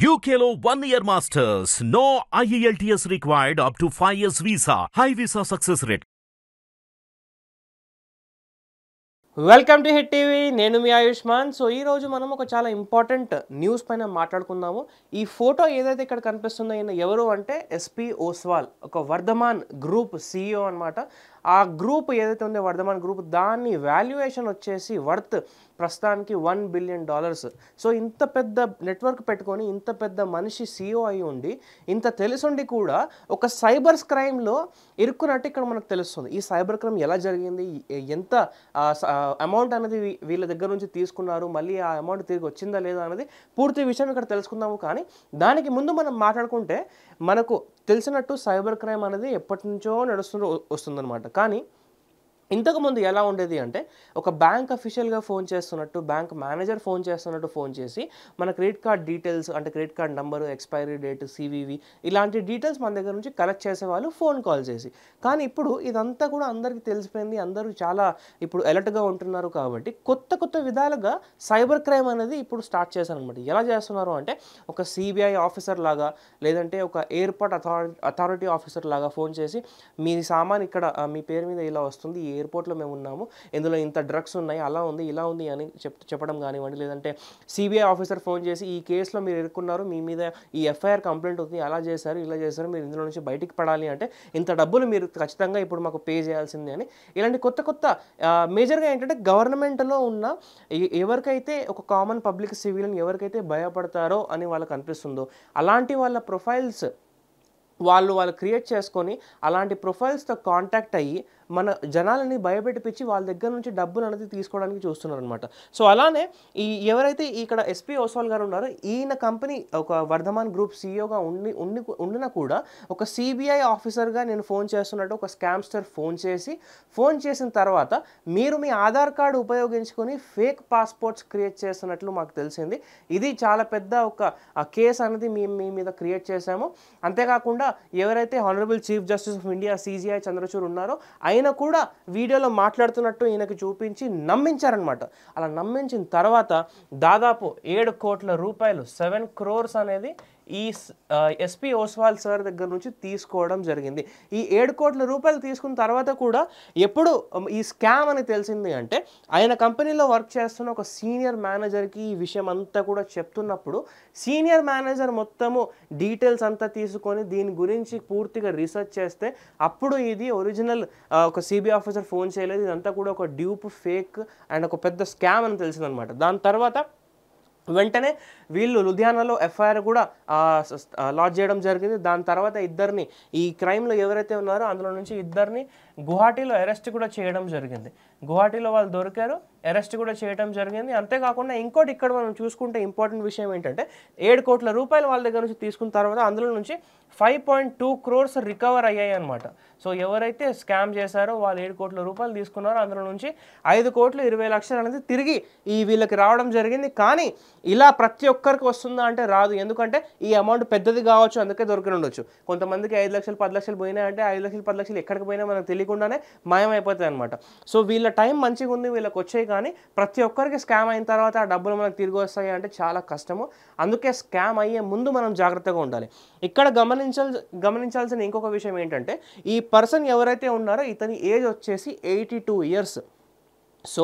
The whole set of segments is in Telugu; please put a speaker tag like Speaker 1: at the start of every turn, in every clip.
Speaker 1: UKLO 1 year masters. No IELTS required up to 5 years visa. High visa success rate.
Speaker 2: Welcome to hit TV. నేను మీ ఆయుష్మాన్. సో ఈరోజు మనం ఒక చాలా ఇంపార్టెంట్ న్యూస్ పైన మాట్లాడుకుందాము. ఈ ఫోటో ఏదైతే ఇక్కడ కనిపిస్తుందో ఈయన ఎవరు అంటే ఎస్పీ ఓస్వాల్, ఒక వర్ధమాన్ గ్రూప్ CEO అనమాట. ఆ గ్రూప్ ఏదైతే ఉందో వర్ధమాన్ గ్రూప్, దాని వాల్యుయేషన్ వచ్చేసి వర్త్ ప్రస్తుతానికి $1 బిలియన్. సో ఇంత పెద్ద నెట్వర్క్ పెట్టుకొని ఇంత పెద్ద మనిషి CEO అయి ఉండి ఇంత తెలుసుండి కూడా ఒక సైబర్ క్రైమ్లో ఇరుక్కున్నట్టు ఇక్కడ మనకు తెలుస్తుంది. ఈ సైబర్ క్రైమ్ ఎలా జరిగింది, ఎంత అమౌంట్ అనేది వీళ్ళ దగ్గర నుంచి తీసుకున్నారు, మళ్ళీ ఆ అమౌంట్ తిరిగి వచ్చిందా లేదా అనేది పూర్తి విషయం ఇక్కడ తెలుసుకుందాము. కానీ దానికి ముందు మనం మాట్లాడుకుంటే మనకు తెలిసినట్టు సైబర్ క్రైమ్ అనేది ఎప్పటి నుంచో వస్తుందన్నమాట. కానీ ఇంతకుముందు ఎలా ఉండేది అంటే ఒక బ్యాంక్ అఫీషియల్గా ఫోన్ చేస్తున్నట్టు, బ్యాంక్ మేనేజర్ ఫోన్ చేస్తున్నట్టు ఫోన్ చేసి మన క్రెడిట్ కార్డ్ డీటెయిల్స్ అంటే credit card number, expiry date, CVV ఇలాంటి డీటెయిల్స్ మన దగ్గర నుంచి కలెక్ట్ చేసేవాళ్ళు ఫోన్ కాల్ చేసి. కానీ ఇప్పుడు ఇదంతా కూడా అందరికీ తెలిసిపోయింది, అందరూ చాలా ఇప్పుడు అలర్ట్గా ఉంటున్నారు. కాబట్టి కొత్త విధాలుగా సైబర్ క్రైమ్ అనేది ఇప్పుడు స్టార్ట్ చేశారనమాట. ఎలా చేస్తున్నారు అంటే ఒక CBI ఆఫీసర్ లాగా, లేదంటే ఒక ఎయిర్పోర్ట్ అథారిటీ ఆఫీసర్ లాగా ఫోన్ చేసి మీ సామాన్ ఇక్కడ మీ పేరు మీద ఇలా వస్తుంది, ఎయిర్పోర్ట్లో మేము ఉన్నాము, ఇందులో ఇంత డ్రగ్స్ ఉన్నాయి, అలా ఉంది ఇలా ఉంది అని చెప్పడం కానివ్వండి. లేదంటే CBI ఆఫీసర్ ఫోన్ చేసి ఈ కేసులో మీరు ఇరుక్కున్నారు, మీ మీద ఈ FIR కంప్లైంట్ ఉంది, అలా చేశారు ఇలా చేశారు, మీరు ఇందులో నుంచి బయటికి పడాలి అంటే ఇంత డబ్బులు మీరు ఖచ్చితంగా ఇప్పుడు మాకు పే చేయాల్సిందే అని ఇలాంటి కొత్త మేజర్గా ఏంటంటే గవర్నమెంట్లో ఉన్న ఎవరికైతే ఒక కామన్ పబ్లిక్ సివిలియన్ ఎవరికైతే భయపడతారో అని వాళ్ళకి అనిపిస్తుందో అలాంటి వాళ్ళ ప్రొఫైల్స్ వాళ్ళు క్రియేట్ చేసుకొని అలాంటి ప్రొఫైల్స్తో కాంటాక్ట్ అయ్యి మన జనాలని భయపెట్టిపించి వాళ్ళ దగ్గర నుంచి డబ్బులు అనేది తీసుకోవడానికి చూస్తున్నారు అనమాట. సో అలానే ఎవరైతే ఇక్కడ ఎస్పీ ఓస్వాల్ గారు ఉన్నారో ఈయన కంపెనీ ఒక వర్ధమాన్ గ్రూప్ CEOగా ఉండినా కూడా ఒక CBI ఆఫీసర్గా నేను ఫోన్ చేస్తున్నట్టు ఒక స్కామ్స్టర్ ఫోన్ చేసిన తర్వాత మీరు మీ ఆధార్ కార్డు ఉపయోగించుకొని ఫేక్ పాస్పోర్ట్స్ క్రియేట్ చేస్తున్నట్లు మాకు తెలిసింది. ఇది చాలా పెద్ద ఒక కేసు అనేది మీ మీద క్రియేట్ చేశాము. అంతేకాకుండా ఎవరైతే honourable chief justice of India CJI Chandrachud ఉన్నారో ఆయన కూడా వీడియోలో మాట్లాడుతున్నట్టు ఈయనకి చూపించి నమ్మించారనమాట. అలా నమ్మించిన తర్వాత దాదాపు 7 కోట్ల రూపాయలు 7 crores అనేది ఈ ఎస్పీ ఓస్వాల్ సార్ దగ్గర నుంచి తీసుకోవడం జరిగింది. ఈ 7 కోట్ల రూపాయలు తీసుకున్న తర్వాత కూడా ఎప్పుడు ఈ స్కామ్ అని తెలిసింది అంటే ఆయన కంపెనీలో వర్క్ చేస్తున్న ఒక సీనియర్ మేనేజర్కి ఈ విషయం అంతా కూడా చెప్తున్నప్పుడు సీనియర్ మేనేజర్ మొత్తము డీటెయిల్స్ అంతా తీసుకొని దీని గురించి పూర్తిగా రీసెర్చ్ చేస్తే అప్పుడు ఇది ఒరిజినల్ ఒక CBI ఆఫీసర్ ఫోన్ చేయలేదు, ఇదంతా కూడా ఒక డ్యూప్, ఫేక్ అండ్ ఒక పెద్ద స్కామ్ అని తెలిసిందనమాట. దాని తర్వాత వెంటనే వీళ్ళు లుధియానాలో FIR కూడా లాడ్జ్ చేయడం జరిగింది. దాని తర్వాత ఇద్దరిని ఈ క్రైమ్లో ఎవరైతే ఉన్నారో అందులో నుంచి ఇద్దరిని గువాహటీలో అరెస్ట్ కూడా చేయడం జరిగింది. గువాహటీలో వాళ్ళు దొరికారు, అరెస్ట్ కూడా చేయడం జరిగింది. అంతేకాకుండా ఇంకోటి ఇక్కడ మనం చూసుకుంటే ఇంపార్టెంట్ విషయం ఏంటంటే 7 కోట్ల రూపాయలు వాళ్ళ దగ్గర నుంచి తీసుకున్న తర్వాత అందులో నుంచి 5.2 crores రికవర్ అయ్యాయి అనమాట. సో ఎవరైతే స్కామ్ చేశారో వాళ్ళు 7 కోట్ల రూపాయలు తీసుకున్నారో అందులో నుంచి 5,20,00,000 అనేది తిరిగి వీళ్ళకి రావడం జరిగింది. కానీ ఇలా ప్రతి ఒక్కరికి వస్తుందా అంటే రాదు. ఎందుకంటే ఈ అమౌంట్ పెద్దది కావచ్చు, అందుకే దొరికి ఉండొచ్చు. కొంతమందికి 5 లక్షలు 10 లక్షలు పోయినాయి అంటే 5 లక్షలు 10 లక్షలు ఎక్కడికి పోయినా మనకు తెలియకుండానే మాయమైపోతాయి అనమాట. సో వీళ్ళ టైం మంచిగా ఉంది, వీళ్ళకి వచ్చాయి. కానీ ప్రతి ఒక్కరికి స్కామ్ అయిన తర్వాత ఆ డబ్బులు మనకు తిరిగి వస్తాయి అంటే చాలా కష్టము. అందుకే స్కామ్ అయ్యే ముందు మనం జాగ్రత్తగా ఉండాలి. ఇక్కడ గమనించాల్సిన ఇంకొక విషయం ఏంటంటే ఈ పర్సన్ ఎవరైతే ఉన్నారో ఇతని ఏజ్ వచ్చేసి 82 years. సో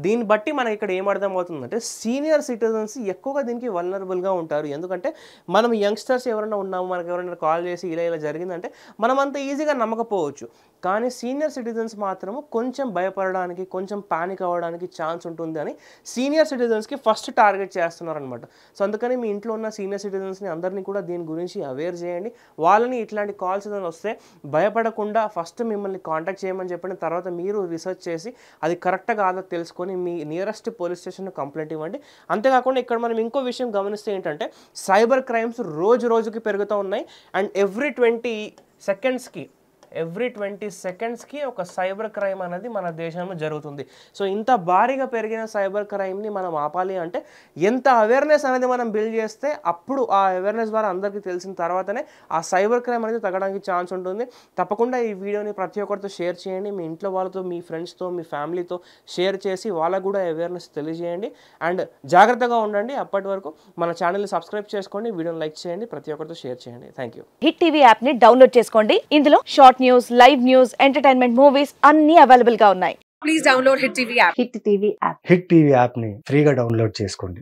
Speaker 2: దీన్ని బట్టి మనకి ఇక్కడ ఏమర్థం అవుతుందంటే సీనియర్ సిటిజన్స్ ఎక్కువగా దీనికి వల్నరబుల్గా ఉంటారు. ఎందుకంటే మనం యంగ్స్టర్స్ ఎవరైనా ఉన్నాము, మనకు ఎవరైనా కాల్ చేసి ఇలా జరిగిందంటే మనం అంత ఈజీగా నమ్మకపోవచ్చు. కానీ సీనియర్ సిటిజన్స్ మాత్రము కొంచెం భయపడడానికి, కొంచెం పానిక్ అవ్వడానికి ఛాన్స్ ఉంటుంది అని సీనియర్ సిటిజన్స్కి ఫస్ట్ టార్గెట్ చేస్తున్నారనమాట. సో అందుకని మీ ఇంట్లో ఉన్న సీనియర్ సిటిజన్స్ని అందరినీ కూడా దీని గురించి అవేర్ చేయండి. వాళ్ళని ఇట్లాంటి కాల్స్ ఏదైనా వస్తే భయపడకుండా ఫస్ట్ మిమ్మల్ని కాంటాక్ట్ చేయమని చెప్పండి. తర్వాత మీరు రీసెర్చ్ చేసి అది కరెక్ట్గా కాదో తెలుసుకొని మీ నియరెస్ట్ పోలీస్ స్టేషన్లో కంప్లైంట్ ఇవ్వండి. అంతేకాకుండా ఇక్కడ మనం ఇంకో విషయం గమనిస్తే ఏంటంటే సైబర్ క్రైమ్స్ రోజుకి పెరుగుతూ ఉన్నాయి. అండ్ ఎవ్రీ 20 secondsకి ఎవ్రీ 20 సెకండ్స్కి ఒక సైబర్ క్రైమ్ అనేది మన దేశంలో జరుగుతుంది. సో ఇంత భారీగా పెరిగిన సైబర్ క్రైమ్ని మనం ఆపాలి అంటే ఎంత అవేర్నెస్ అనేది మనం బిల్డ్ చేస్తే అప్పుడు ఆ అవేర్నెస్ ద్వారా అందరికీ తెలిసిన తర్వాతనే ఆ సైబర్ క్రైమ్ అనేది తగ్గడానికి ఛాన్స్ ఉంటుంది. తప్పకుండా ఈ వీడియోని ప్రతి ఒక్కరితో షేర్ చేయండి. మీ ఇంట్లో వాళ్ళతో, మీ ఫ్రెండ్స్తో, మీ ఫ్యామిలీతో షేర్ చేసి వాళ్ళకు కూడా అవేర్నెస్ తెలియజేయండి. అండ్ జాగ్రత్తగా ఉండండి. అప్పటి వరకు మన ఛానల్ని సబ్స్క్రైబ్ చేసుకోండి, వీడియోని లైక్ చేయండి, ప్రతి ఒక్కరితో షేర్ చేయండి. Thank you.
Speaker 3: Hit TV app ని డౌన్లోడ్ చేసుకోండి. ఇందులో short news, live news, entertainment movies అన్ని అవైలబుల్ గా ఉన్నాయి.
Speaker 4: Please download Hit TV app.
Speaker 3: Hit TV app
Speaker 5: hit TV యాప్ని ఫ్రీగా డౌన్లోడ్ చేసుకోండి.